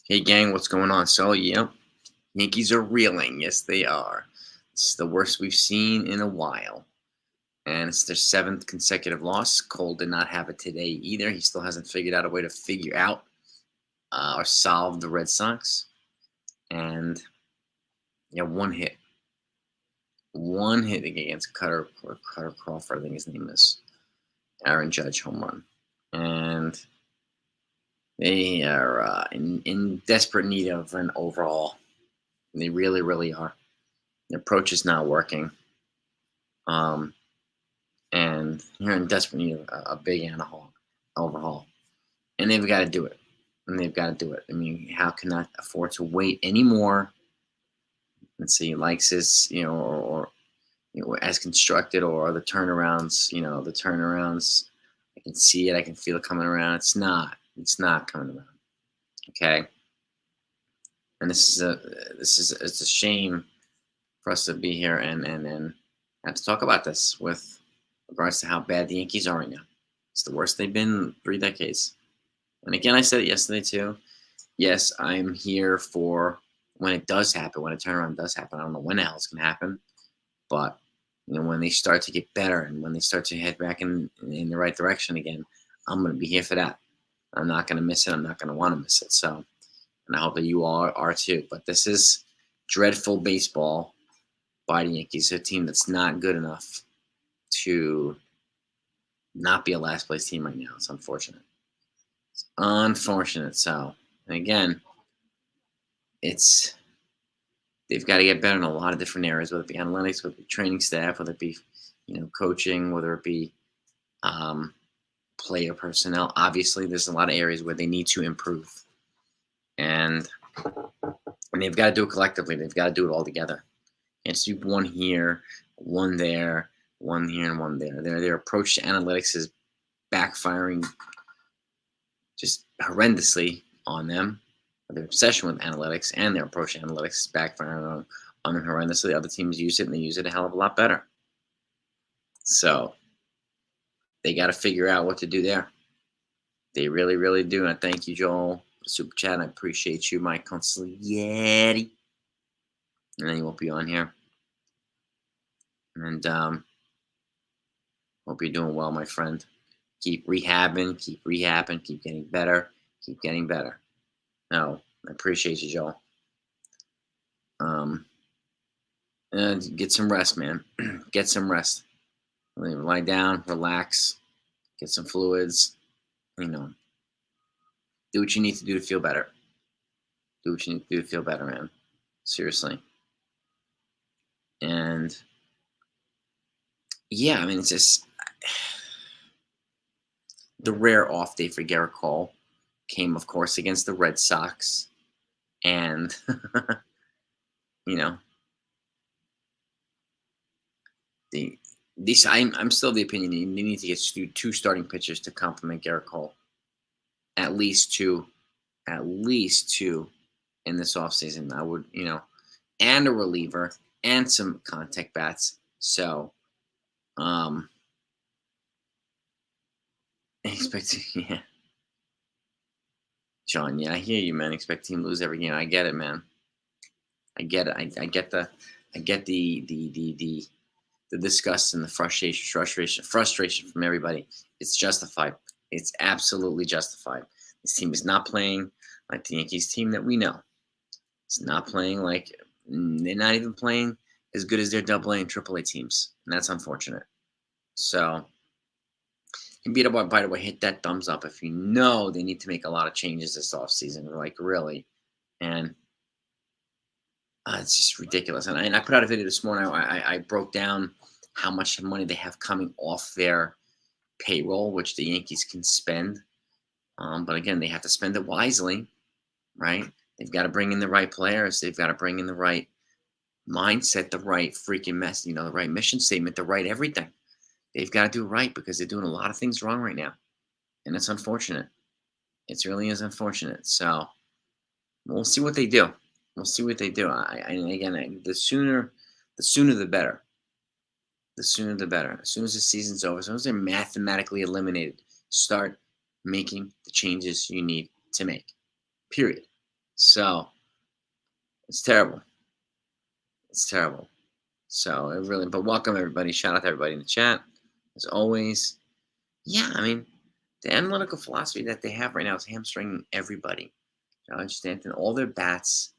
Hey gang, what's going on? So, Yankees are reeling. Yes, they are. This is the worst we've seen in a while. And it's their seventh consecutive loss. Cole did not have it today either. He still hasn't figured out a way to figure out or solve the Red Sox. And one hit. One hit against Cutter Crawford, I think his name is. Aaron Judge home run. And they are in desperate need of an overhaul. They really, really are. The approach is not working. And you're in desperate need of a big overhaul. And they've got to do it. And they've got to do it. I mean, how can I afford to wait anymore? Let's see, likes this, or as constructed, or the turnarounds, the turnarounds. I can see it. I can feel it coming around. It's not. It's not coming around. Okay. And it's a shame for us to be here and have to talk about this with regards to how bad the Yankees are right now. It's the worst they've been in 3 decades. And again, I said it yesterday too. Yes, I'm here for when it does happen, when a turnaround does happen. I don't know when the hell it's going to happen, but when they start to get better and when they start to head back in the right direction again, I'm going to be here for that. I'm not going to miss it. I'm not going to want to miss it. So, and I hope that you all are too. But this is dreadful baseball by the Yankees, a team that's not good enough to not be a last place team right now. It's unfortunate. It's unfortunate. So, and again, they've got to get better in a lot of different areas, whether it be analytics, whether it be training staff, whether it be coaching, whether it be player personnel. Obviously, there's a lot of areas where they need to improve, and they've got to do it collectively. They've got to do it all together. Can't just do one here, one there, one here, and one there. Their approach to analytics is backfiring just horrendously on them. Their obsession with analytics and their approach to analytics is backfiring on them horrendously. Other teams use it, and they use it a hell of a lot better. So they got to figure out what to do there. They really, really do. And I thank you, Joel, for the super chat. I appreciate you, my consigliere. And then you won't be on here. And hope you're doing well, my friend. Keep rehabbing, keep getting better, keep getting better. No, I appreciate you, Joel. And get some rest, man. Get some rest. Lie down, relax, get some fluids. Do what you need to do to feel better. Do what you need to do to feel better, man. Seriously. And yeah, I mean, it's just the rare off day for Garrett Cole came, of course, against the Red Sox. And, I'm still of the opinion that you need to get 2 starting pitchers to complement Garrett Cole. At least two in this offseason. I would, and a reliever and some contact bats. So, yeah. John, yeah, I hear you, man. Expect team to lose every game. I get it, man. I get it. I get the disgust and the frustration from everybody. It's justified. It's absolutely justified. This team is not playing like the Yankees team that we know. It's not playing like they're not even playing as good as their AA and AAA teams, and that's unfortunate. So, you beat up, by the way, hit that thumbs up if you know they need to make a lot of changes this offseason, like really. And it's just ridiculous. And I put out a video this morning. I broke down how much money they have coming off their payroll, which the Yankees can spend. But again, they have to spend it wisely, right? They've got to bring in the right players. They've got to bring in the right mindset, the right freaking the right mission statement, the right everything. They've got to do it right because they're doing a lot of things wrong right now. And it's unfortunate. It really is unfortunate. So we'll see what they do. We'll see what they do. The sooner the better. The sooner the better. As soon as the season's over, as soon as they're mathematically eliminated, start making the changes you need to make. Period. So it's terrible. It's terrible. So it really, but welcome everybody. Shout out to everybody in the chat. As always, yeah, I mean, the analytical philosophy that they have right now is hamstringing everybody. Stanton, all their bats,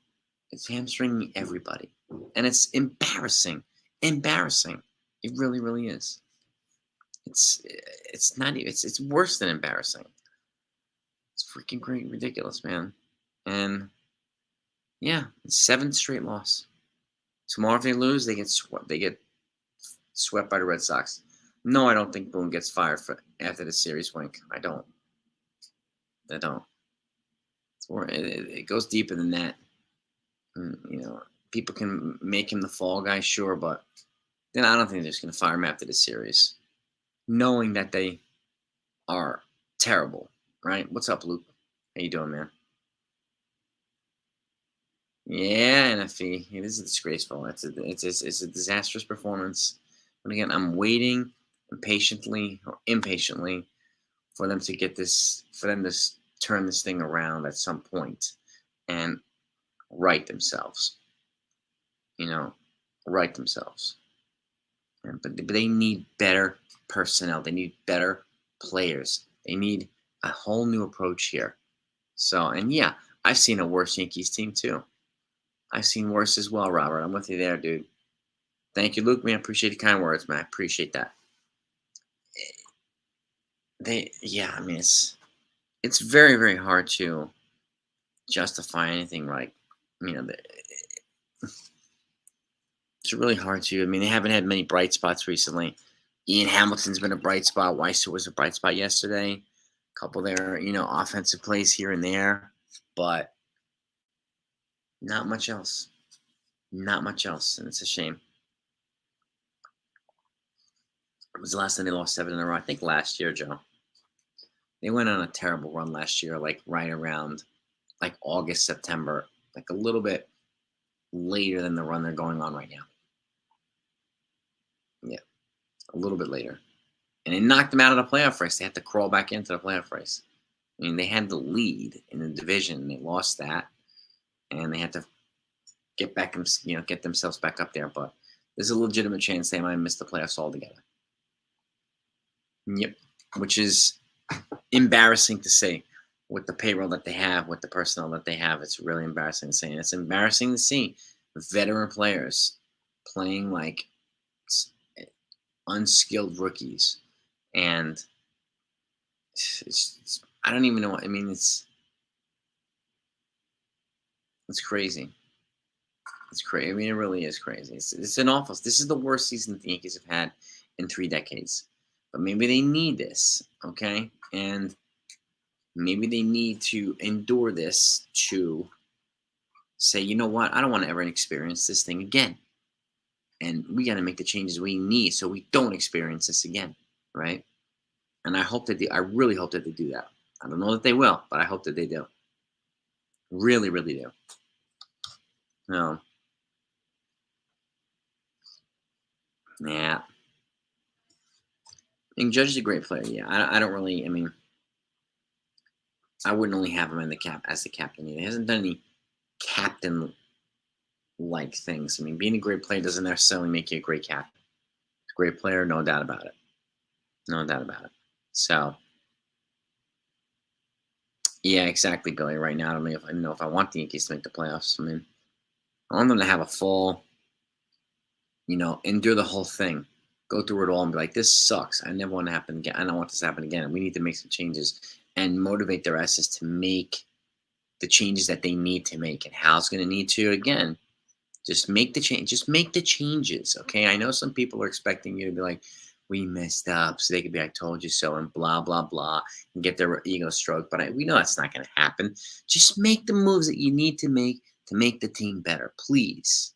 it's hamstringing everybody. And it's embarrassing. Embarrassing. It really, really is. It's not even, it's worse than embarrassing. It's freaking great, ridiculous, man. And yeah, 7th straight loss. Tomorrow, if they lose, they get swept by the Red Sox. No, I don't think Boone gets fired after the series wink. I don't. It goes deeper than that. And, people can make him the fall guy, sure, but then I don't think they're just going to fire him after the series, knowing that they are terrible. Right? What's up, Luke? How you doing, man? Yeah, NFE. It is disgraceful. It's a disastrous performance. But again, I'm waiting impatiently for them to turn this thing around at some point and right themselves. Right themselves. But they need better personnel. They need better players. They need a whole new approach here. So, and yeah, I've seen a worse Yankees team too. I've seen worse as well, Robert. I'm with you there, dude. Thank you, Luke, man. Appreciate the kind words, man. I appreciate that. I mean, it's very, very hard to justify anything like, it's really hard to. I mean, they haven't had many bright spots recently. Ian Hamilton's been a bright spot. Weiser was a bright spot yesterday. A couple there, offensive plays here and there, but not much else. Not much else, and it's a shame. It was the last time they lost 7 in a row. I think last year, Joe. They went on a terrible run last year, like right around like August, September, like a little bit later than the run they're going on right now. Yeah, a little bit later. And it knocked them out of the playoff race. They had to crawl back into the playoff race. I mean, they had the lead in the division. They lost that, and they had to get themselves back up there. But there's a legitimate chance they might miss the playoffs altogether. Yep, which is embarrassing to say with the payroll that they have, with the personnel that they have. It's really embarrassing to say. And it's embarrassing to see veteran players playing like unskilled rookies. And I don't even know what, I mean, it's crazy. It's crazy. I mean, it really is crazy. It's an awful, this is the worst season that the Yankees have had in 3 decades. But maybe they need this, okay? And maybe they need to endure this to say, you know what? I don't want to ever experience this thing again. And we got to make the changes we need so we don't experience this again, right? And I really hope that they do that. I don't know that they will, but I hope that they do. Really, really do. No. Yeah. And Judge is a great player. Yeah, I don't really. I mean, I wouldn't only have him in as the captain. He hasn't done any captain-like things. I mean, being a great player doesn't necessarily make you a great captain. Great player, no doubt about it. No doubt about it. So, yeah, exactly, Billy. Right now, I don't know if I want the Yankees to make the playoffs. I mean, I want them to have a full, endure the whole thing. Go through it all and be like, this sucks. I never want to happen again. I don't want this to happen again. We need to make some changes and motivate their asses to make the changes that they need to make. And Hal's going to need to, again, just make the change. Just make the changes, okay? I know some people are expecting you to be like, we messed up, so they could be, I told you so, and blah, blah, blah, and get their ego stroked. But we know that's not going to happen. Just make the moves that you need to make the team better, please.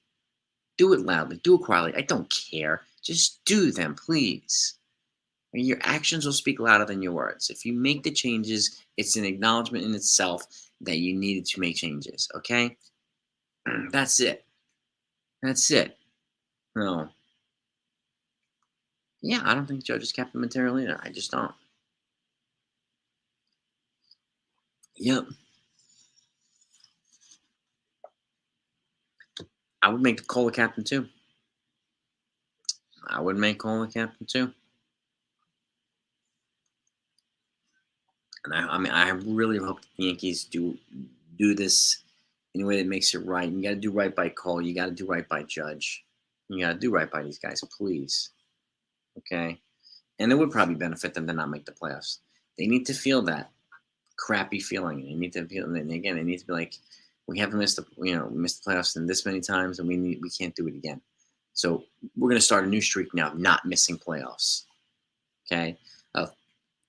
Do it loudly. Do it quietly. I don't care. Just do them, please. Your actions will speak louder than your words. If you make the changes, it's an acknowledgement in itself that you needed to make changes, okay? That's it. That's it. No. Yeah, I don't think Judge is captain material either. I just don't. Yep. would make Cole the captain too. I would make Cole the captain too. And I mean, I really hope the Yankees do this in a way that makes it right. You got to do right by Cole. You got to do right by Judge. You got to do right by these guys, please. Okay, and it would probably benefit them to not make the playoffs. They need to feel that crappy feeling. They need to feel, and again, they need to be like, we haven't missed the playoffs in this many times, and we can't do it again. So we're going to start a new streak now of not missing playoffs. Okay, of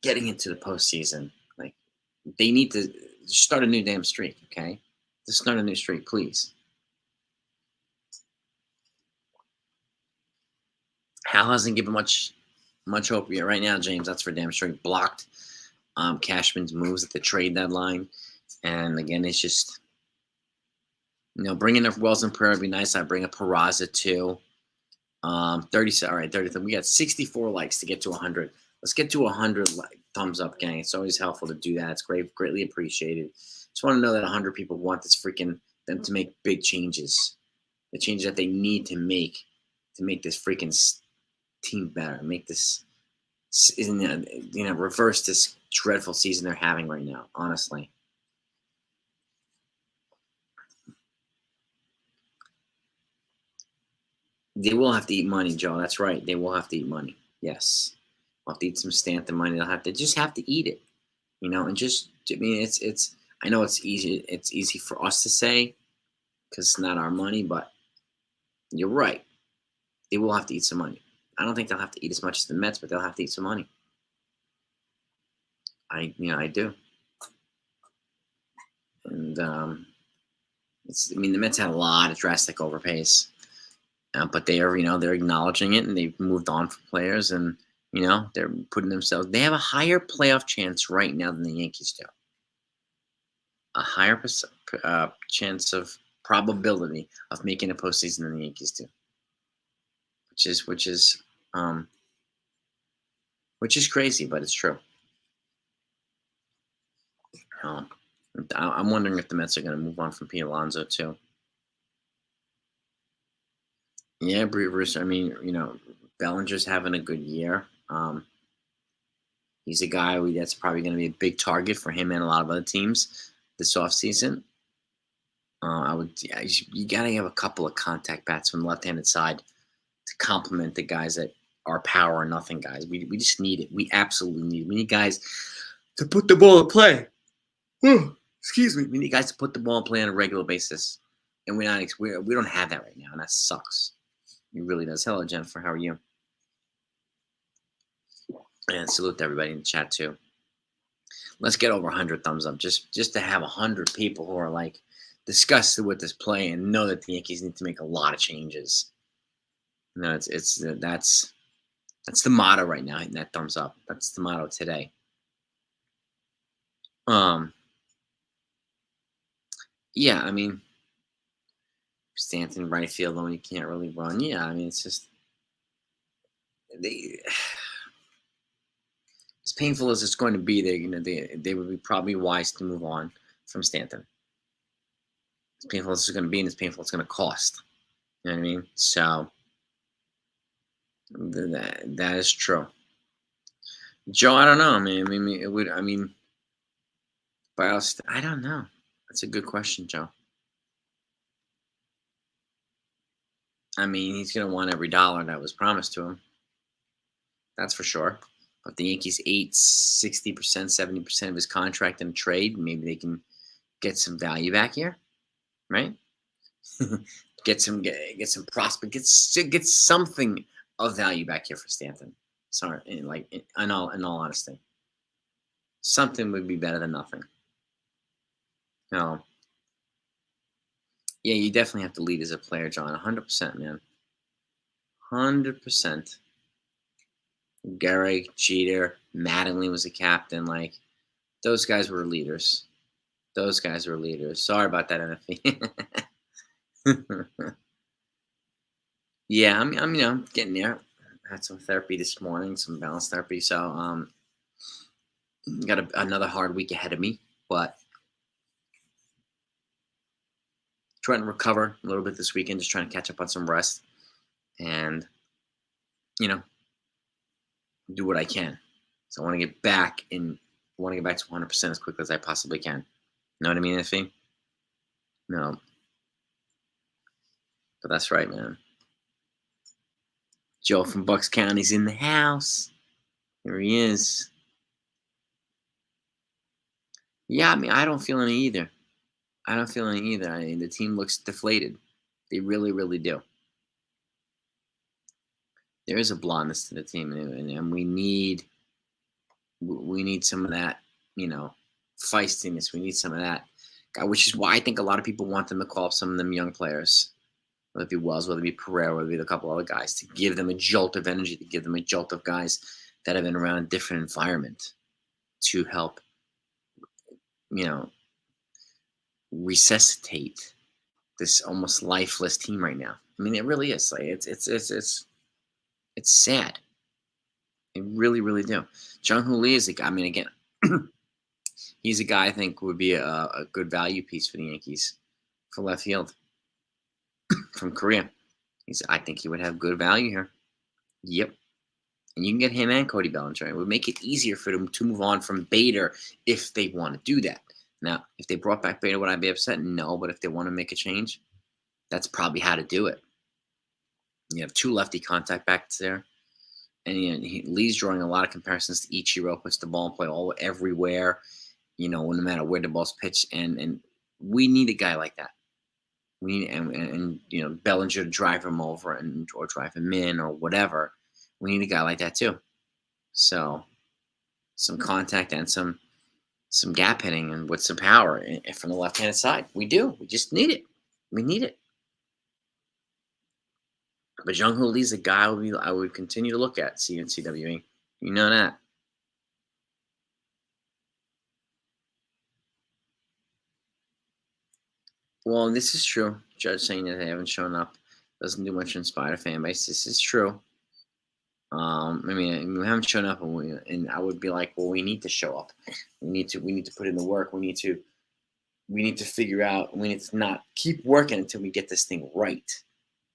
getting into the postseason. Like, they need to start a new damn streak. Okay, just start a new streak, please. Hal hasn't given much hope yet right now, James. That's for damn sure. He blocked Cashman's moves at the trade deadline, and again, it's just bringing up Wells and Pereira would be nice. I bring up Peraza too. 30. All right, 30. We got 64 likes to get to 100. Let's get to 100 thumbs up, gang. It's always helpful to do that. It's greatly appreciated. Just want to know that 100 people want them to make big changes, the changes that they need to make this freaking team better, make this, reverse this dreadful season they're having right now. Honestly. They will have to eat money, Joe. That's right. They will have to eat money. Yes. They'll have to eat some Stanton money. They'll have to eat it. And just, I mean, it's, I know it's easy for us to say because it's not our money, but you're right. They will have to eat some money. I don't think they'll have to eat as much as the Mets, but they'll have to eat some money. I do. And, the Mets had a lot of drastic overpays. But they are, they're acknowledging it, and they've moved on from players, and they're putting themselves. They have a higher playoff chance right now than the Yankees do. A higher chance of probability of making a postseason than the Yankees do, which is crazy, but it's true. I'm wondering if the Mets are going to move on from Pete Alonso too. Yeah, Bruce. I mean, Bellinger's having a good year. He's a guy that's probably going to be a big target for him and a lot of other teams this offseason. You got to have a couple of contact bats from the left-handed side to complement the guys that are power or nothing guys. We just need it. We absolutely need it. We need guys to put the ball in play. Excuse me. We need guys to put the ball in play on a regular basis, and we don't have that right now, and that sucks. It really does. Hello, Jennifer. How are you? And salute to everybody in the chat too. Let's get over 100 thumbs up, just to have 100 people who are like disgusted with this play and know that the Yankees need to make a lot of changes. That's the motto right now. Hitting that thumbs up. That's the motto today. Yeah, I mean, Stanton right field when you can't really run. Yeah, I mean, it's just as painful as it's going to be, they would be probably wise to move on from Stanton. As painful as it's going to be, and as painful it's going to cost. You know what I mean? So that is true. Joe, I don't know. But I don't know. That's a good question, Joe. I mean, he's going to want every dollar that was promised to him. That's for sure. If the Yankees ate 60%, 70% of his contract in a trade, maybe they can get some value back here, right? get some prospect, get something of value back here for Stanton. Sorry, in all honesty, something would be better than nothing. No. Yeah, you definitely have to lead as a player, John. 100%, man. 100%. Gehrig, Jeter, Mattingly was a captain. Like, those guys were leaders. Sorry about that, NFE. Yeah, I'm getting there. Had some therapy this morning, some balance therapy. So, got another hard week ahead of me, but trying to recover a little bit this weekend, just trying to catch up on some rest and, you know, do what I can. So I want to get back to 100% as quickly as I possibly can. You know what I mean, Iffy? No, but that's right, man. Joe from Bucks County's in the house. Here he is. Yeah, I mean, I don't feel any either. I don't feel any either. I mean, the team looks deflated. They really, really do. There is a blondness to the team, and we need some of that, you know, feistiness. We need some of that, which is why I think a lot of people want them to call up some of them young players, whether it be Wells, whether it be Pereira, whether it be a couple other guys, to give them a jolt of energy, to give them a jolt of guys that have been around a different environment to help, you know, resuscitate this almost lifeless team right now. I mean, it really is. Like it's sad. They really, really do. Jung Hoo Lee is a guy. I mean, again, he's a guy I think would be a good value piece for the Yankees for left field from Korea. I think he would have good value here. Yep. And you can get him and Cody Bellinger. It would make it easier for them to move on from Bader if they want to do that. Now, if they brought back Bader, would I be upset? No, but if they want to make a change, that's probably how to do it. You have two lefty contact backs there. And Lee's drawing a lot of comparisons to Ichiro, puts the ball in play everywhere, you know, no matter where the ball's pitched. And we need a guy like that. We need, and you know, Bellinger to drive him over or drive him in or whatever. We need a guy like that too. So some contact and some gap hitting and with some power from the left-handed side. We do. We just need it. We need it. But Jung Hoo Lee's a guy I would continue to look at CNCWE. You know that. Well, this is true. Judge saying that they haven't shown up doesn't do much to inspire the fan base. This is true. I mean, we haven't shown up, and I would be like, well, we need to show up. We need to put in the work. We need to figure out. We need to not keep working until we get this thing right.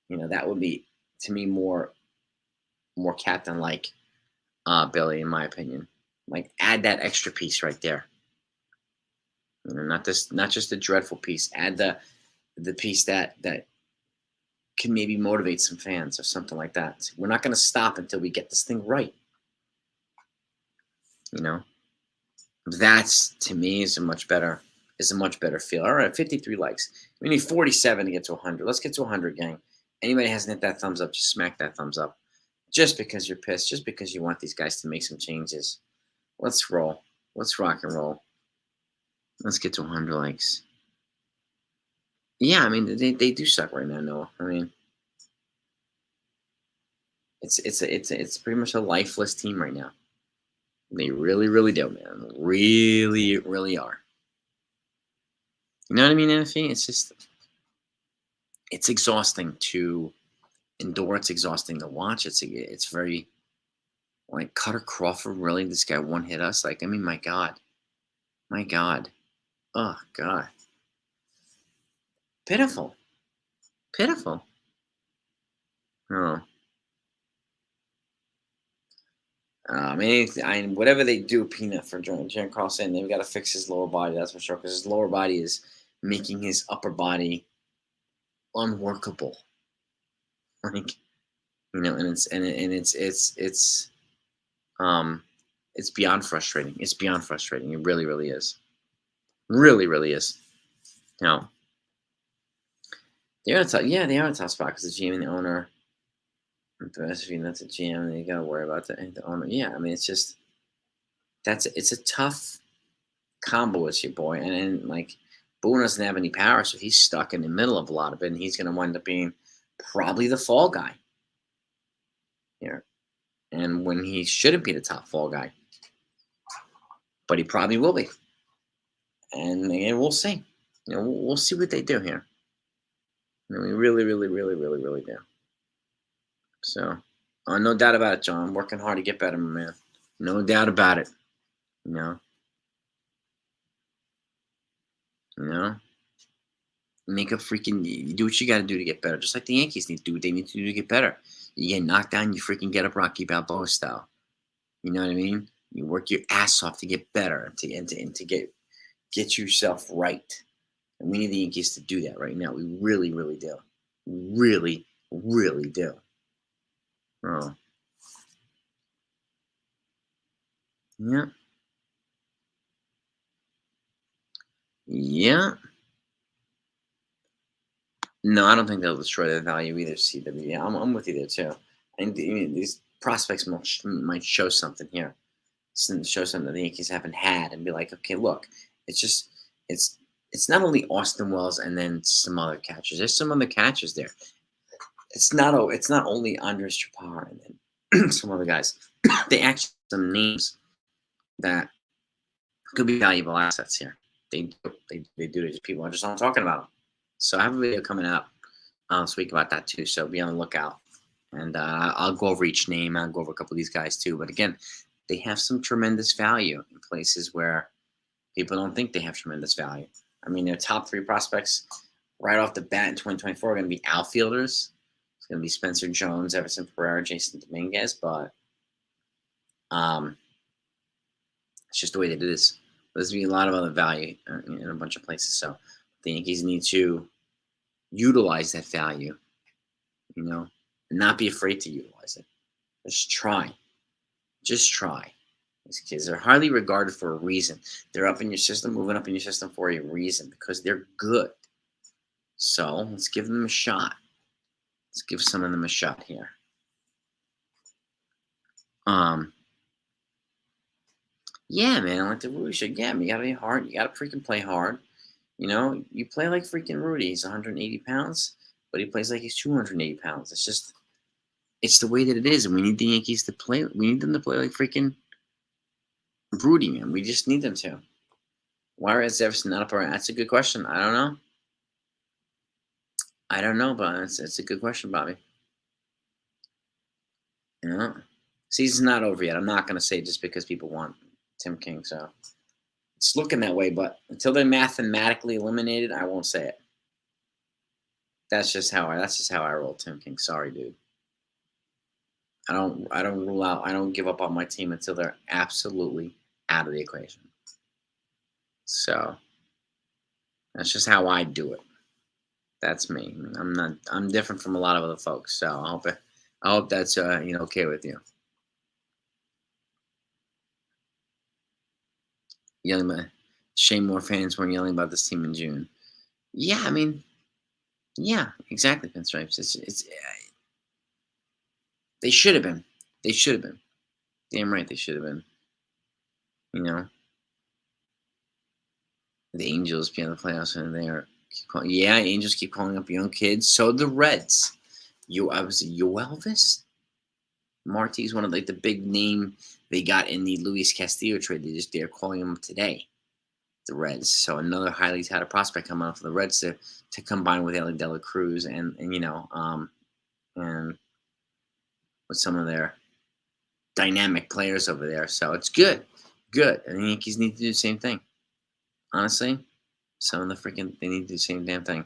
You know, that would be, to me, more captain like Billy, in my opinion. Like, add that extra piece right there. You know, not just the dreadful piece. Add the piece that can maybe motivate some fans or something like that. We're not going to stop until we get this thing right. You know, that's, to me, is a much better feel. All right, 53 likes. We need 47 to get to 100. Let's get to 100, gang. Anybody hasn't hit that thumbs up, just smack that thumbs up. Just because you're pissed, just because you want these guys to make some changes. Let's roll. Let's rock and roll. Let's get to 100 likes. Yeah, I mean, they do suck right now, Noah. I mean, it's pretty much a lifeless team right now. They really, really do, man. Really, really are. You know what I mean, NFE? It's exhausting to endure. It's exhausting to watch. It's very, like, Cutter Crawford, really? This guy one hit us? Like, I mean, my God. My God. Oh, God. Pitiful. Pitiful. Oh. Whatever they do, Peanut, for Jan Carlson, they've got to fix his lower body, that's for sure, because his lower body is making his upper body unworkable. Like, you know, and it's beyond frustrating. It's beyond frustrating. It really, really is. Really, really is. You know, they're they are in a tough spot because the GM and the owner. The rest of you, that's a GM, and you got to worry about the owner. Yeah, I mean, it's a tough combo with your boy, and like, Boone doesn't have any power, so he's stuck in the middle of a lot of it, and he's going to wind up being probably the fall guy here, and when he shouldn't be the top fall guy, but he probably will be, and we'll see. You know, we'll see what they do here. And we really, really, really, really, really do. So, no doubt about it, John. I'm working hard to get better, my man. No doubt about it. You know. You know. Make a freaking you do what you got to do to get better. Just like the Yankees need to do what they need to do to get better. You get knocked down, you freaking get up, Rocky Balboa style. You know what I mean? You work your ass off to get better and to get yourself right. And we need the Yankees to do that right now. We really, really do. Really, really do. Oh, yeah, yeah. No, I don't think they'll destroy their value either, CW. Yeah, I'm with you there too. I mean, these prospects might show something here. Show something that the Yankees haven't had and be like, okay, look, it's just it's it's not only Austin Wells and then some other catchers. There's some other catchers there. It's not only Andres Chapar and then some other guys. They actually have some names that could be valuable assets here. They do. Just people are just not talking about them. So I have a video coming out this week about that too. So be on the lookout. And I'll go over each name. I'll go over a couple of these guys too. But again, they have some tremendous value in places where people don't think they have tremendous value. I mean, their top three prospects right off the bat in 2024 are going to be outfielders. It's going to be Spencer Jones, Everson Pereira, Jason Dominguez. But it's just the way that it is. There's going to be a lot of other value in a bunch of places. So the Yankees need to utilize that value, and not be afraid to utilize it. Just try. Just try. These kids are highly regarded for a reason. They're up in your system, moving up in your system for a reason because they're good. So let's give them a shot. Let's give some of them a shot here. Yeah, man, like the Rudy should. Yeah, you gotta be hard. You gotta freaking play hard. You play like freaking Rudy. He's 180 pounds, but he plays like he's 280 pounds. It's the way that it is, and we need the Yankees to play. We need them to play like freaking Rudy, man. We just need them to. Why is Jefferson not up around? That's a good question. I don't know. I don't know, but it's a good question, Bobby. Season's not over yet. I'm not gonna say just because people want Tim King, so it's looking that way. But until they're mathematically eliminated, I won't say it. That's just how I roll, Tim King. Sorry, dude. I don't rule out. I don't give up on my team until they're absolutely out of the equation. So that's just how I do it. That's me. I'm different from a lot of other folks. So I hope that's okay with you. Yelling about shame more fans weren't yelling about this team in June. Yeah, I mean, yeah, exactly, Pinstripes. It's they should have been. They should have been. Damn right they should have been. You know, the Angels be in the playoffs and they are. Yeah, Angels keep calling up young kids. So the Reds. I was Elvis Marty's one of like the big name they got in the Luis Castillo trade. They're calling him up today. The Reds. So another highly touted prospect coming out for the Reds to combine with Ellie De La Cruz and and with some of their dynamic players over there. So it's good. Good. And the Yankees need to do the same thing. Honestly, some of the they need to do the same damn thing.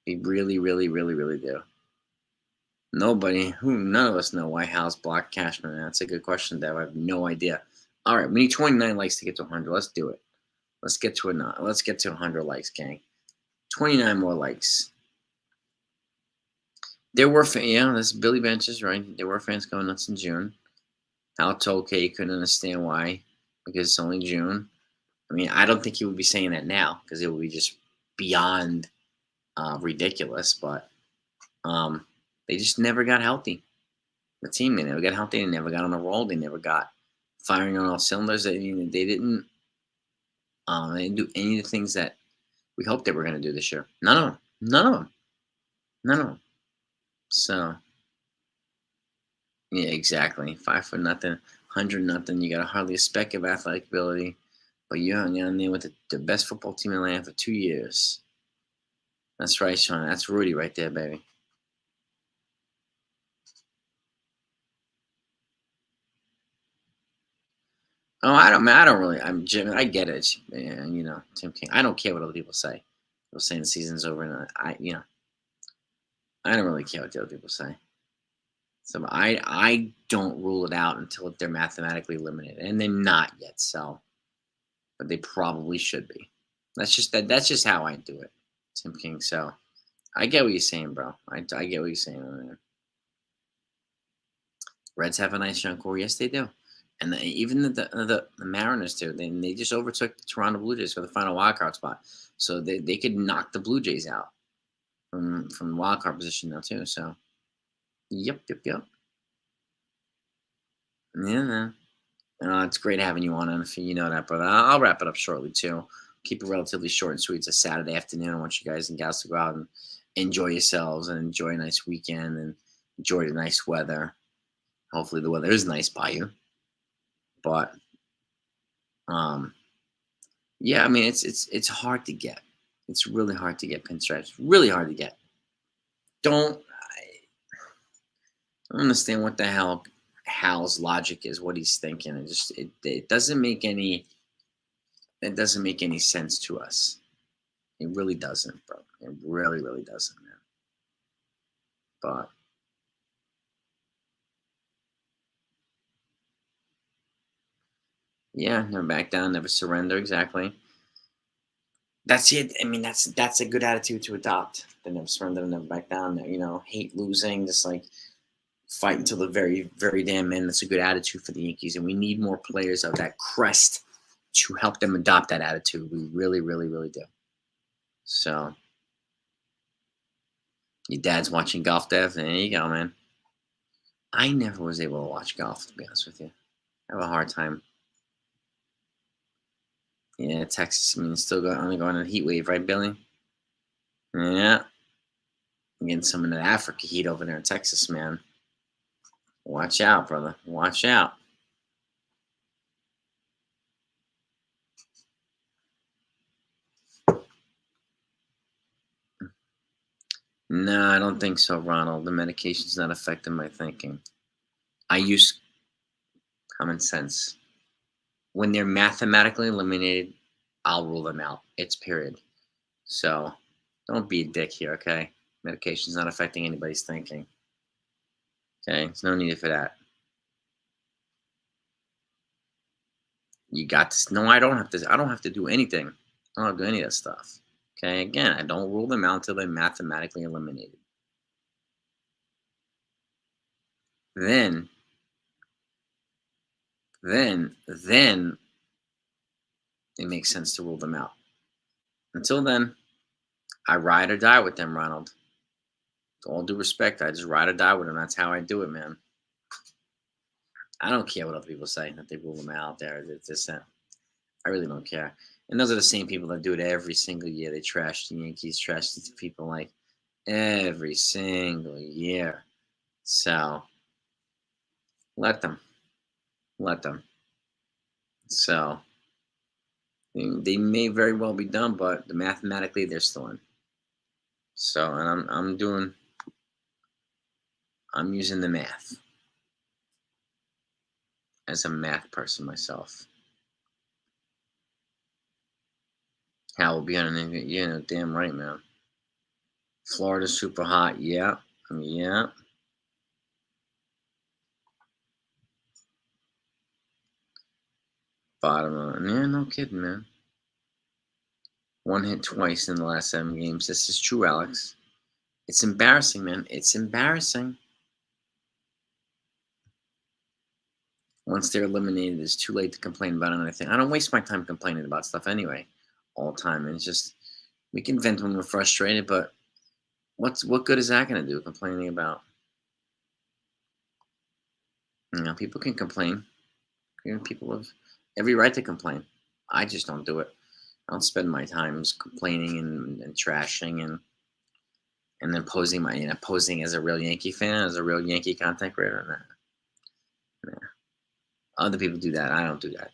They really, really, really, really do. None of us know why Hal's blocked Cashman. That's a good question, Dev. I have no idea. All right, we need 29 likes to get to 100. Let's do it. Let's get to 100 likes, gang. 29 more likes. There were this Billy Benches, right? There were fans going nuts in June. Hal Tolke couldn't understand why, because it's only June. I mean, I don't think he would be saying that now because it would be just beyond ridiculous. But they just never got healthy. The team, they never got healthy. They never got on a roll. They never got firing on all cylinders. They didn't they didn't do any of the things that we hoped they were going to do this year. None of them. None of them. None of them. So, yeah, exactly. 5-0, 100-0. You got hardly a speck of athletic ability, but you hung in there with the best football team in the land for 2 years. That's right, Sean. That's Rudy right there, baby. Oh, I don't really. I'm Jim. I get it. Yeah, Tim King. I don't care what other people say. People saying the season's over, and I don't really care what the other people say. So I don't rule it out until they're mathematically eliminated, and they're not yet. So, but they probably should be. That's just how I do it, Tim King. So I get what you're saying, bro. I get what you're saying, man. Reds have a nice young core. Yes, they do. And even the Mariners too. They just overtook the Toronto Blue Jays for the final wild card spot, so they could knock the Blue Jays out from wild card position now too. So yep. Yeah, man. It's great having you on, and if you know that, brother. I'll wrap it up shortly too. Keep it relatively short and sweet. It's a Saturday afternoon. I want you guys and gals to go out and enjoy yourselves and enjoy a nice weekend and enjoy the nice weather. Hopefully, the weather is nice by you. But um, yeah, I mean, it's hard to get. It's really hard to get pinstripes. Really hard to get. I don't understand what the hell Hal's logic is. What he's thinking. It doesn't make any. It doesn't make any sense to us. It really doesn't, bro. It really doesn't, man. But yeah, never back down, never surrender. Exactly. That's it. I mean, that's a good attitude to adopt. The never surrender, never back down. Hate losing, just like fight until the very damn end. That's a good attitude for the Yankees, and we need more players of that crest to help them adopt that attitude. We really do. So, your dad's watching golf, Dev. There you go, man. I never was able to watch golf, to be honest with you. I have a hard time. Yeah, Texas, I mean, still only going on a heat wave, right, Billy? Yeah. I'm getting some of the Africa heat over there in Texas, man. Watch out, brother. Watch out. No, I don't think so, Ronald. The medication's not affecting my thinking. I use common sense. When they're mathematically eliminated, I'll rule them out. It's period. So don't be a dick here, okay? Medication's not affecting anybody's thinking. Okay? There's no need for that. You got this. No, I don't have to. I don't have to do anything. I don't have to do any of that stuff. Okay? Again, I don't rule them out until they're mathematically eliminated. Then it makes sense to rule them out. Until then, I ride or die with them, Ronald. With all due respect, I just ride or die with them. That's how I do it, man. I don't care what other people say that they rule them out there. It's just that. I really don't care. And those are the same people that do it every single year. They trash the Yankees, trash the people like every single year. So let them. Let them. So they may very well be done, but mathematically they're still in. So and I'm using the math as a math person myself. Hal will be on an damn right, man. Florida's super hot, yeah. Bottom of it. Yeah, no kidding, man. One hit twice in the last 7 games. This is true, Alex. It's embarrassing, man. It's embarrassing. Once they're eliminated, it's too late to complain about anything. I don't waste my time complaining about stuff anyway, all the time. And it's just we can vent when we're frustrated, but what good is that going to do? Complaining about, people can complain. People have every right to complain. I just don't do it. I don't spend my time complaining and trashing and then posing as a real Yankee fan, as a real Yankee content creator. Nah. Other people do that. I don't do that.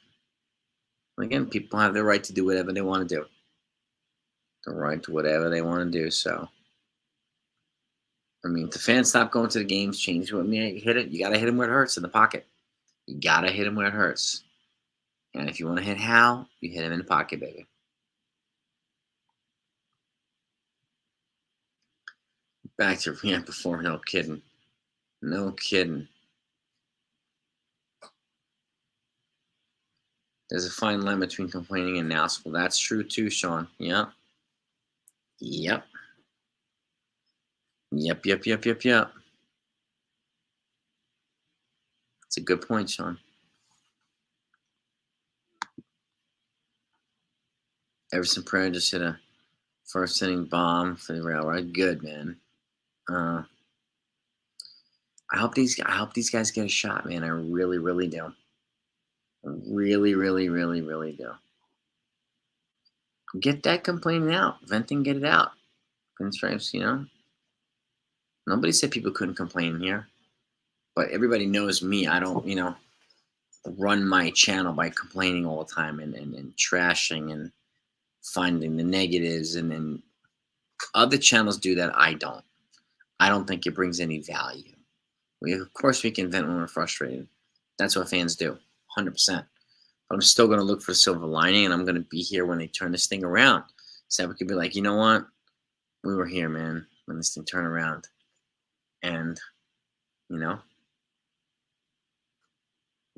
Again, people have the right to do whatever they want to do. The right to whatever they want to do. So, I mean, if the fans stop going to the games, change what you hit it. You got to hit them where it hurts in the pocket. You got to hit him where it hurts. And if you want to hit Hal, you hit him in the pocket, baby. Back to before. No kidding. No kidding. There's a fine line between complaining and announcing. Well, that's true too, Sean. Yeah. Yep. Yep. Yep. Yep. Yep. Yep. It's a good point, Sean. Everson Pereira just hit a first inning bomb for the Railroad. Good, man. I hope these guys get a shot, man. I really, really do. Really, really, really, really do. Get that complaining out. Venting, get it out. Pinstripes, Nobody said people couldn't complain here. But everybody knows me. I don't, run my channel by complaining all the time and trashing and finding the negatives. And other channels do that. I don't. I don't think it brings any value. Of course, we can vent when we're frustrated. That's what fans do, 100%. But I'm still going to look for the silver lining, and I'm going to be here when they turn this thing around. So we could be like, you know what? We were here, man, when this thing turned around. And,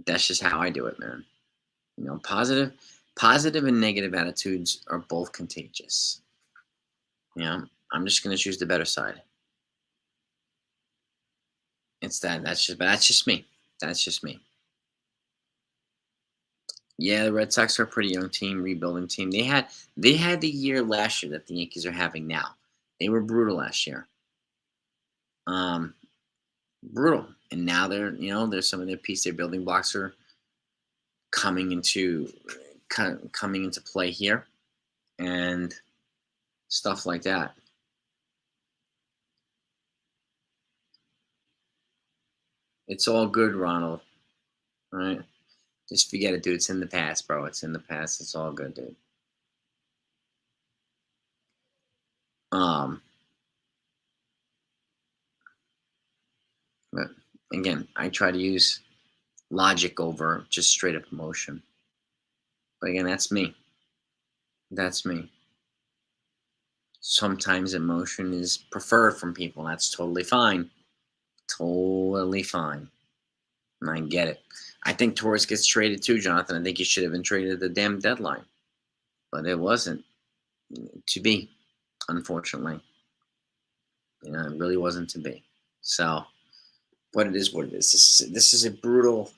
that's just how I do it, man. Positive and negative attitudes are both contagious. I'm just going to choose the better side. It's that's just me. That's just me. Yeah, the Red Sox are a pretty young team, rebuilding team. They had the year last year that the Yankees are having now. They were brutal last year. Brutal. And now there's some of their piece. Their building blocks are coming into play here, and stuff like that. It's all good, Ronald. All right? Just forget it, dude. It's in the past, bro. It's in the past. It's all good, dude. But again, I try to use logic over just straight up emotion. But again, that's me. That's me. Sometimes emotion is preferred from people. That's totally fine. Totally fine. And I get it. I think Torres gets traded too, Jonathan. I think he should have been traded at the damn deadline. But it wasn't to be, unfortunately. It really wasn't to be. So, but it is what it is. This is a brutal,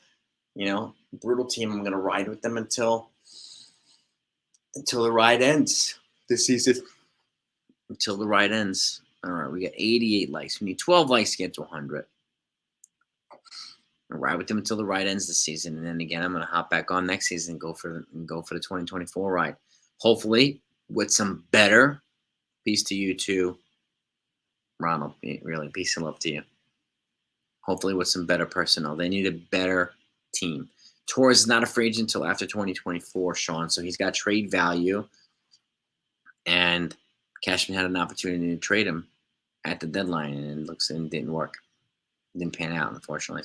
brutal team. I'm going to ride with them until the ride ends this season. Until the ride ends. All right, we got 88 likes. We need 12 likes to get to 100. I'll ride with them until the ride ends this season, and then again, I'm going to hop back on next season and go for the 2024 ride. Hopefully, with some better. Peace to you too, Ronald. Really, peace and love to you. Hopefully, with some better personnel. They need a better team. Torres is not a free agent until after 2024, Sean. So he's got trade value, and Cashman had an opportunity to trade him at the deadline, and it didn't work. It didn't pan out, unfortunately.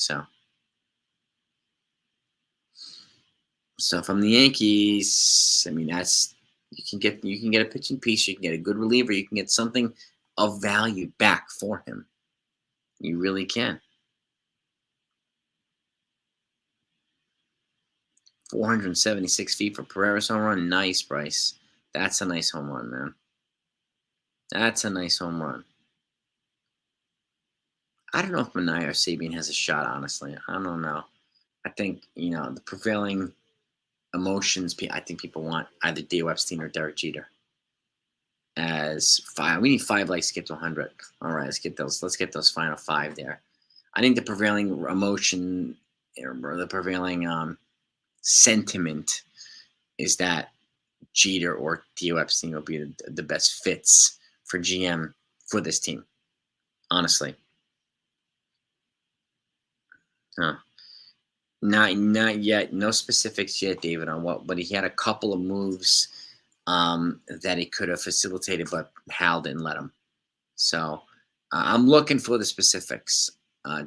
So from the Yankees, I mean, you can get a pitching piece, you can get a good reliever, you can get something of value back for him. You really can. 476 feet for Pereira's home run. Nice, Bryce. That's a nice home run, man. That's a nice home run. I don't know if Minaya or Sabian has a shot, honestly. I don't know. I think, the prevailing emotions, I think people want either Theo Epstein or Derek Jeter as 5. We need 5 likes to get to 100. All right, let's get those final 5 there. I think the prevailing emotion or the prevailing sentiment is that Jeter or Theo Epstein will be the best fits for GM for this team. Honestly. Not yet. No specifics yet, David, on what, but he had a couple of moves that he could have facilitated, but Hal didn't let him. So I'm looking for the specifics,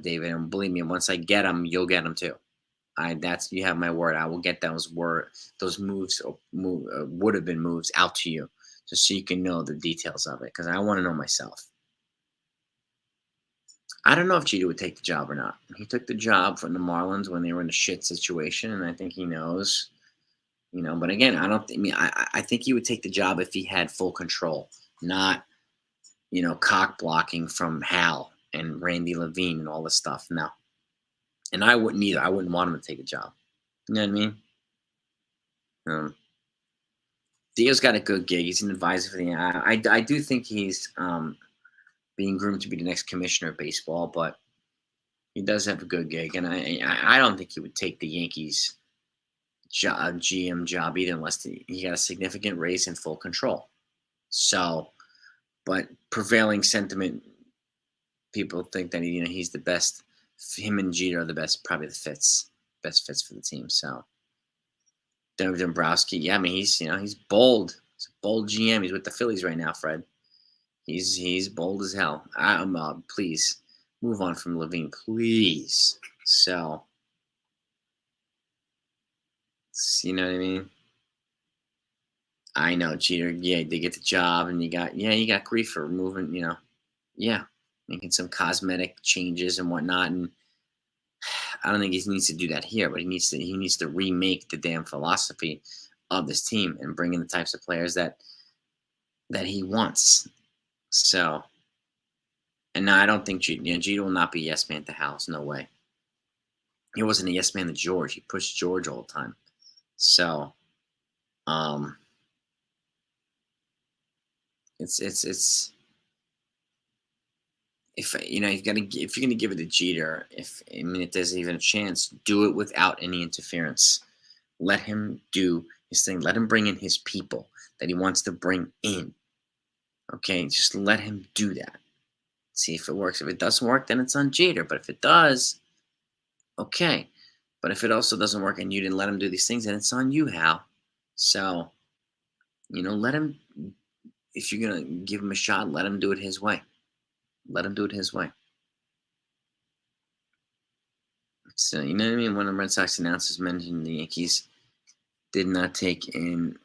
David, and believe me, once I get them, you'll get them too. You have my word. I will get those moves would have been moves out to you, just so you can know the details of it, because I want to know myself. I don't know if Jeter would take the job or not. He took the job from the Marlins when they were in a shit situation, and I think he knows. But again, I don't. I think he would take the job if he had full control, not cock blocking from Hal and Randy Levine and all this stuff. No, and I wouldn't either. I wouldn't want him to take a job. You know what I mean? Dio's got a good gig. He's an advisor for the. I do think he's being groomed to be the next commissioner of baseball, but he does have a good gig, and I don't think he would take the Yankees GM job either unless he got a significant raise and full control. So, but prevailing sentiment, people think that he's the best. Him and Jeter are the best, probably the best fits for the team. So, Dombrowski, yeah, I mean he's bold. He's a bold GM. He's with the Phillies right now, Fred. He's bold as hell. Please move on from Levine, please. So, you know what I mean? I know Jeter. Yeah, they get the job, and you got grief for moving. Making some cosmetic changes and whatnot. And I don't think he needs to do that here, but he needs to remake the damn philosophy of this team and bring in the types of players that he wants. So, and no, I don't think Jeter will not be a yes man to House. No way. He wasn't a yes man to George. He pushed George all the time. So, it's if if you're gonna give it to Jeter, if there's even a chance, do it without any interference. Let him do his thing. Let him bring in his people that he wants to bring in. Okay, just let him do that. See if it works. If it doesn't work, then it's on Jeter. But if it does, okay. But if it also doesn't work and you didn't let him do these things, then it's on you, Hal. So, let him. If you're gonna give him a shot, let him do it his way. Let him do it his way. So, you know what I mean? One of the Red Sox announcers mentioned the Yankees did not take in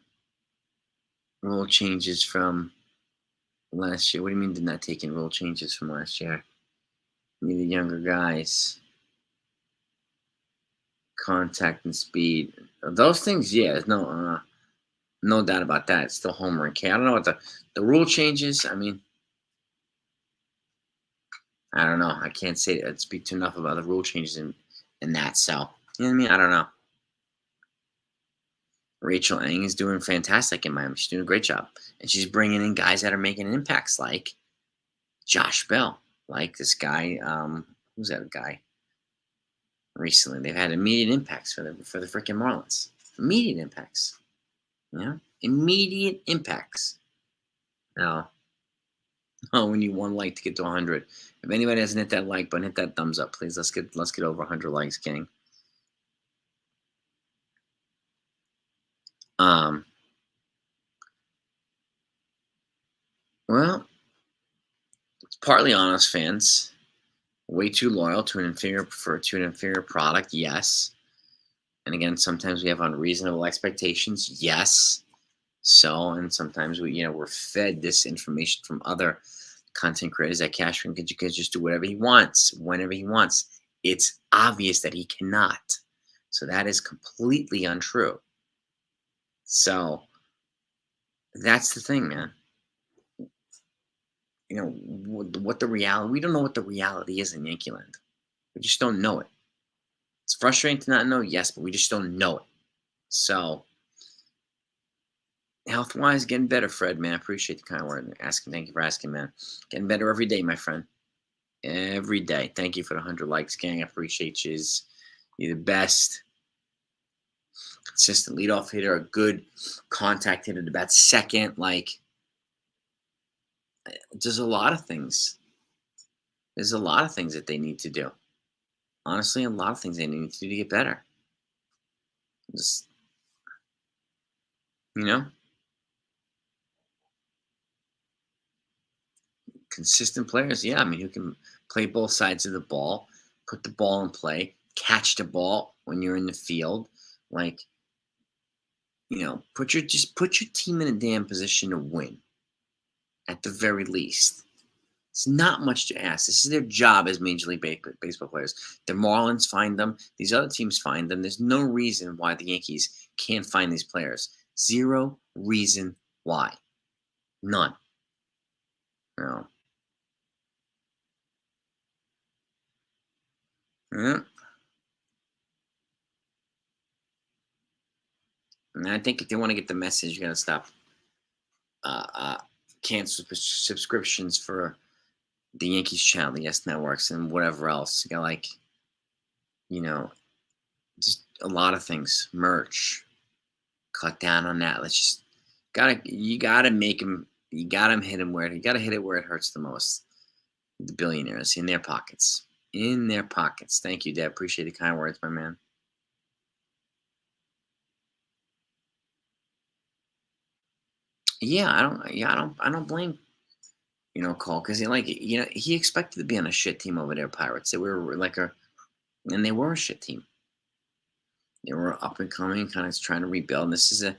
rule changes from last year. What do you mean did not take in rule changes from last year? The younger guys. Contact and speed. Those things, yeah, there's no doubt about that. It's still Homer and K. I don't know what the rule changes. I mean, I don't know. I can't speak to enough about the rule changes in that. So, you know what I mean? I don't know. Rachel Eng is doing fantastic in Miami. She's doing a great job. And she's bringing in guys that are making impacts like Josh Bell, like this guy. Who's that guy? Recently, they've had immediate impacts for the freaking Marlins. Immediate impacts. Immediate impacts. Now, we need one like to get to 100. If anybody hasn't hit that like button, hit that thumbs up, please. Let's get over 100 likes, gang. Well, it's partly on us fans. Way too loyal to an inferior product, yes. And again, sometimes we have unreasonable expectations, yes. So, and sometimes we're fed this information from other content creators that Cashman could just do whatever he wants, whenever he wants. It's obvious that he cannot. So that is completely untrue. So that's the thing, man. What the reality, we don't know what the reality is in Yankee Land. We just don't know it. It's frustrating to not know, yes, but we just don't know it. So, health-wise, getting better, Fred, man. I appreciate the kind word. Thank you for asking, man. Getting better every day, my friend. Every day. Thank you for the 100 likes, gang. I appreciate you. You're the best. Consistent leadoff hitter, a good contact hitter, about second. There's a lot of things. There's a lot of things that they need to do. Honestly, a lot of things they need to do to get better. Just, consistent players. Yeah, who can play both sides of the ball, put the ball in play, catch the ball when you're in the field. Put your team in a damn position to win. At the very least. It's not much to ask. This is their job as Major League Baseball players. The Marlins find them. These other teams find them. There's no reason why the Yankees can't find these players. Zero reason why. None. No. Yeah. And I think if they want to get the message, you got to stop cancel subscriptions for the Yankees channel, the S networks, and whatever else. You got you know, just a lot of things. Merch. Cut down on that. Let's just you gotta make them. You gotta hit them where you gotta hit it where it hurts the most. The billionaires in their pockets. In their pockets. Thank you, Dad. Appreciate the kind words, my man. Yeah, I don't. Yeah, I don't blame Cole because he expected to be on a shit team over there, Pirates. They were and they were a shit team. They were up and coming, kind of trying to rebuild. And this is a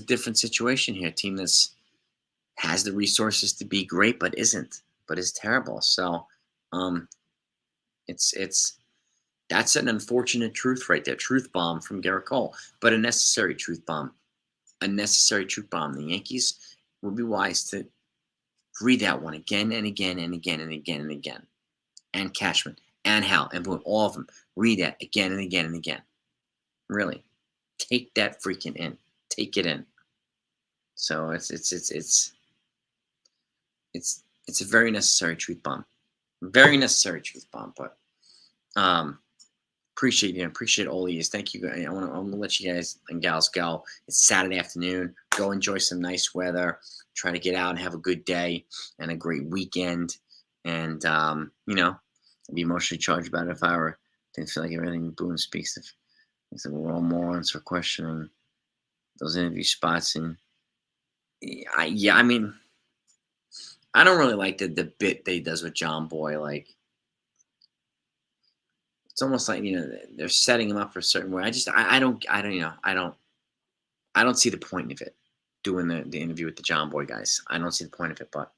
different situation here. A team has the resources to be great, but is terrible. So, it's that's an unfortunate truth right there. Truth bomb from Garrett Cole, but a necessary truth bomb. A necessary truth bomb. The Yankees would be wise to read that one again and again and again and again and again. And Cashman and Hal and Boone, all of them. Read that again and again and again. Really, take that freaking in. Take it in. So it's a very necessary truth bomb. Very necessary truth bomb. But appreciate all of you. Thank you. I want to let you guys and gals go. It's Saturday afternoon. Go enjoy some nice weather. Try to get out and have a good day and a great weekend. And I'd be emotionally charged about it if I didn't feel like everything Boone speaks of. We're all morons for questioning those interview spots. And I don't really like the bit that he does with John Boy. Like, it's almost like they're setting him up for a certain way. I don't see the point of it. Doing the interview with the John Boy guys, I don't see the point of it, but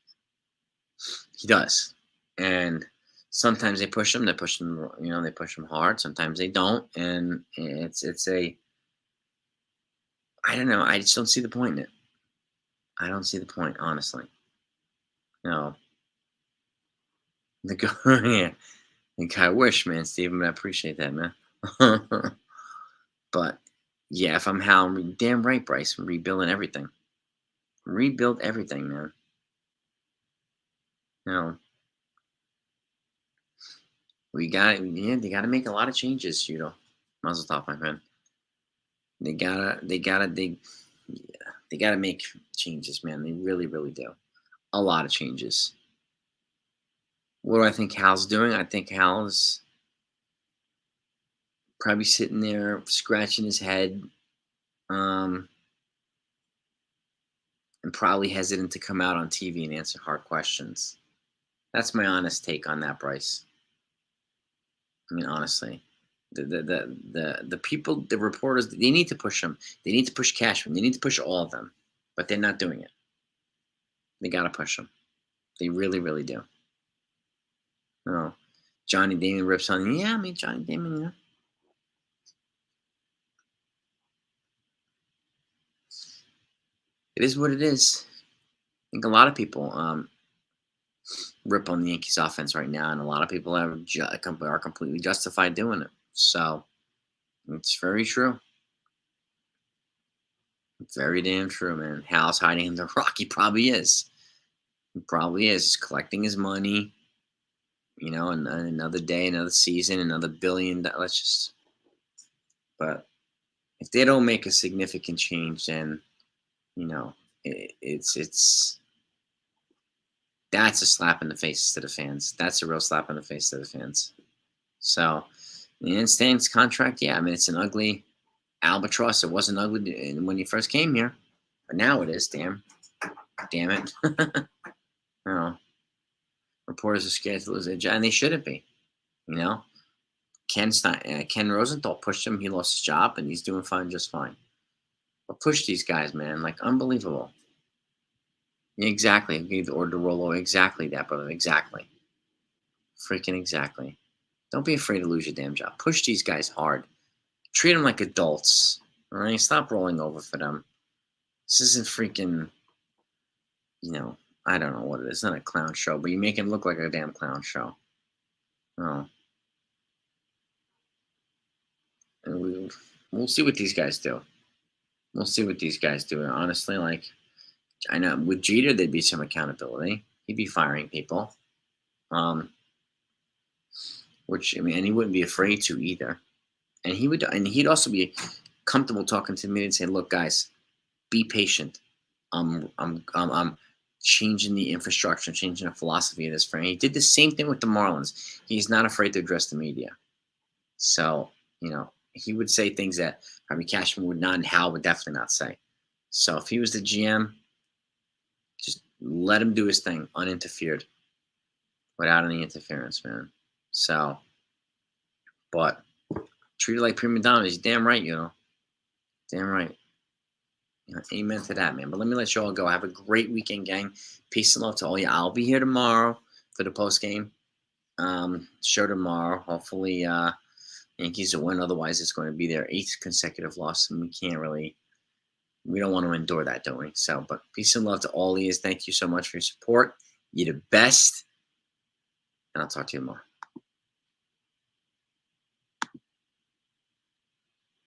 he does. And sometimes they push him. They push him. They push him hard. Sometimes they don't. And I don't know. I just don't see the point in it. I don't see the point, honestly. No. The guy, yeah. I wish, man, Steven, but I appreciate that, man. But yeah, if I'm Hal, damn right, Bryce, I'm rebuilding everything. Rebuild everything, man. They got to make a lot of changes, Mazel tov, my friend. They gotta make changes, man. They really, really do. A lot of changes. What do I think Hal's doing? I think Hal's probably sitting there scratching his head, and probably hesitant to come out on TV and answer hard questions. That's my honest take on that, Bryce. I mean, honestly, the people, the reporters, they need to push him. They need to push Cashman. They need to push all of them, but they're not doing it. They gotta push him. They really, really do. No, Johnny Damon rips on him. Yeah, I mean Johnny Damon. It is what it is. I think a lot of people rip on the Yankees offense right now, and a lot of people are completely justified doing it. So it's very true. Very damn true, man. Hal's hiding in the rock. He probably is. He probably is. He's collecting his money. And another day, another season, another $1 billion. But if they don't make a significant change, then it's that's a slap in the face to the fans. That's a real slap in the face to the fans. So, and Stanton's contract, yeah, I mean, it's an ugly albatross. It wasn't ugly when you first came here, but now it is. Damn it. Reporters are scared to lose their job, and they shouldn't be. Ken Rosenthal pushed him. He lost his job, and he's doing fine, just fine. But push these guys, man, like unbelievable. Exactly. He gave the order to roll over. Exactly that, brother. Exactly. Freaking exactly. Don't be afraid to lose your damn job. Push these guys hard. Treat them like adults. All right? Stop rolling over for them. This isn't freaking, I don't know what it is. It's not a clown show, but you make him look like a damn clown show. Oh, and we'll see what these guys do. We'll see what these guys do. Honestly, like, I know with Jeter, there'd be some accountability. He'd be firing people. Um, which, I mean, and he wouldn't be afraid to either. And he'd also be comfortable talking to me and say, "Look, guys, be patient. I'm changing the infrastructure, changing the philosophy of this frame." He did the same thing with the Marlins. He's not afraid to address the media. So, he would say things that probably Cashman would not, and Hal would definitely not say. So if he was the GM, just let him do his thing uninterfered, without any interference, man. So, but treat it like prima donna. He's damn right, damn right. Amen to that, man. But let me let you all go. Have a great weekend, gang. Peace and love to all you. I'll be here tomorrow for the post game show tomorrow. Hopefully, Yankees will win. Otherwise, it's going to be their 8th consecutive loss, and we don't want to endure that, don't we? So, but peace and love to all of you. Thank you so much for your support. You're the best, and I'll talk to you tomorrow.